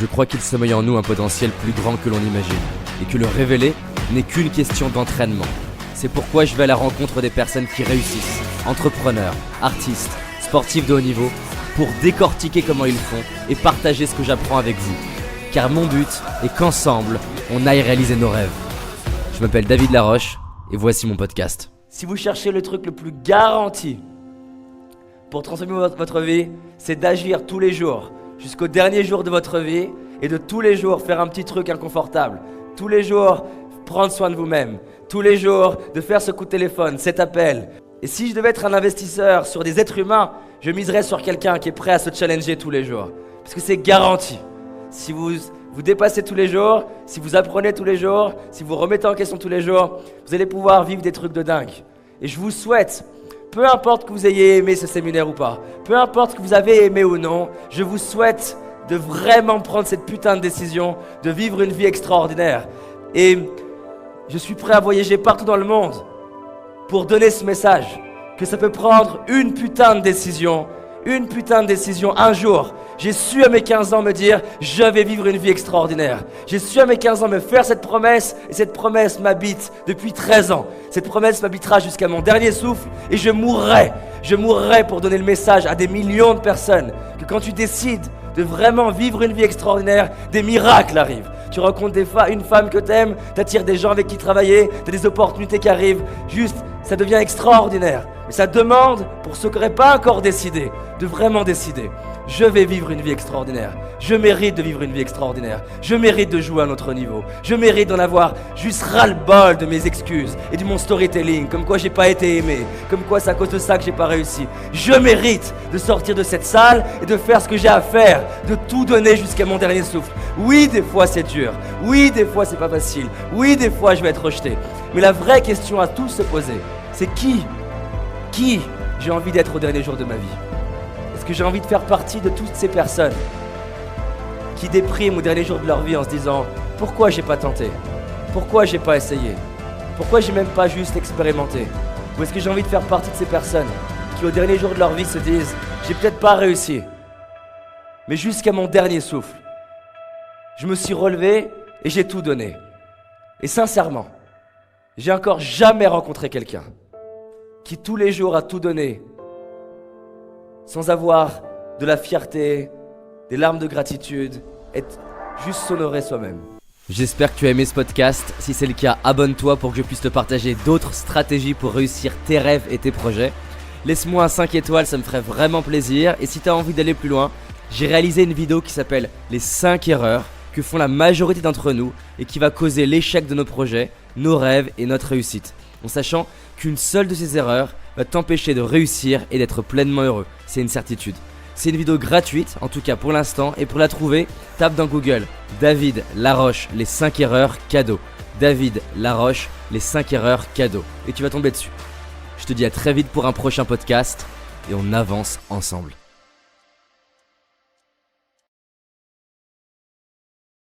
Je crois qu'il sommeille en nous un potentiel plus grand que l'on imagine, et que le révéler n'est qu'une question d'entraînement. C'est pourquoi je vais à la rencontre des personnes qui réussissent, entrepreneurs, artistes, sportifs de haut niveau, pour décortiquer comment ils font et partager ce que j'apprends avec vous. Car mon but est qu'ensemble, on aille réaliser nos rêves. Je m'appelle David Laroche, et voici mon podcast. Si vous cherchez le truc le plus garanti pour transformer votre vie, c'est d'agir tous les jours, jusqu'au dernier jour de votre vie, et de tous les jours faire un petit truc inconfortable. Tous les jours, prendre soin de vous-même. Tous les jours, de faire ce coup de téléphone, cet appel. Et si je devais être un investisseur sur des êtres humains, je miserais sur quelqu'un qui est prêt à se challenger tous les jours. Parce que c'est garanti. Si vous dépassez tous les jours, si vous apprenez tous les jours, si vous remettez en question tous les jours, vous allez pouvoir vivre des trucs de dingue. Et je vous souhaite, peu importe que vous ayez aimé ce séminaire ou pas, peu importe que vous avez aimé ou non, je vous souhaite de vraiment prendre cette putain de décision, de vivre une vie extraordinaire. Et je suis prêt à voyager partout dans le monde pour donner ce message, que ça peut prendre une putain de décision un jour. J'ai su à mes 15 ans me dire, je vais vivre une vie extraordinaire. J'ai su à mes 15 ans me faire cette promesse, et cette promesse m'habite depuis 13 ans. Cette promesse m'habitera jusqu'à mon dernier souffle, et je mourrai pour donner le message à des millions de personnes, que quand tu décides de vraiment vivre une vie extraordinaire, des miracles arrivent. Tu rencontres une femme que t'aimes, t'attires des gens avec qui travailler, t'as des opportunités qui arrivent, juste, ça devient extraordinaire. Mais ça demande, pour ceux qui n'auraient pas encore décidé, de vraiment décider. Je vais vivre une vie extraordinaire. Je mérite de vivre une vie extraordinaire. Je mérite de jouer à un autre niveau. Je mérite d'en avoir juste ras-le-bol de mes excuses et de mon storytelling, comme quoi j'ai pas été aimé, comme quoi c'est à cause de ça que j'ai pas réussi. Je mérite de sortir de cette salle et de faire ce que j'ai à faire, de tout donner jusqu'à mon dernier souffle. Oui, des fois c'est dur. Oui, des fois c'est pas facile. Oui, des fois je vais être rejeté. Mais la vraie question à tous se poser, c'est qui j'ai envie d'être au dernier jour de ma vie? Est-ce que j'ai envie de faire partie de toutes ces personnes qui dépriment au dernier jour de leur vie en se disant « Pourquoi j'ai pas tenté? Pourquoi j'ai pas essayé? Pourquoi j'ai même pas juste expérimenté ?» Ou est-ce que j'ai envie de faire partie de ces personnes qui au dernier jour de leur vie se disent « J'ai peut-être pas réussi, mais jusqu'à mon dernier souffle, je me suis relevé et j'ai tout donné. » Et sincèrement, j'ai encore jamais rencontré quelqu'un qui tous les jours a tout donné sans avoir de la fierté, des larmes de gratitude, être juste s'honorer soi-même. J'espère que tu as aimé ce podcast. Si c'est le cas, abonne-toi pour que je puisse te partager d'autres stratégies pour réussir tes rêves et tes projets. Laisse-moi un 5 étoiles, ça me ferait vraiment plaisir. Et si tu as envie d'aller plus loin, j'ai réalisé une vidéo qui s'appelle les 5 erreurs que font la majorité d'entre nous et qui va causer l'échec de nos projets, nos rêves et notre réussite. En sachant qu'une seule de ces erreurs va t'empêcher de réussir et d'être pleinement heureux. C'est une certitude. C'est une vidéo gratuite, en tout cas pour l'instant, et pour la trouver, tape dans Google David Laroche, les 5 erreurs cadeaux. David Laroche, les 5 erreurs cadeaux. Et tu vas tomber dessus. Je te dis à très vite pour un prochain podcast, et on avance ensemble.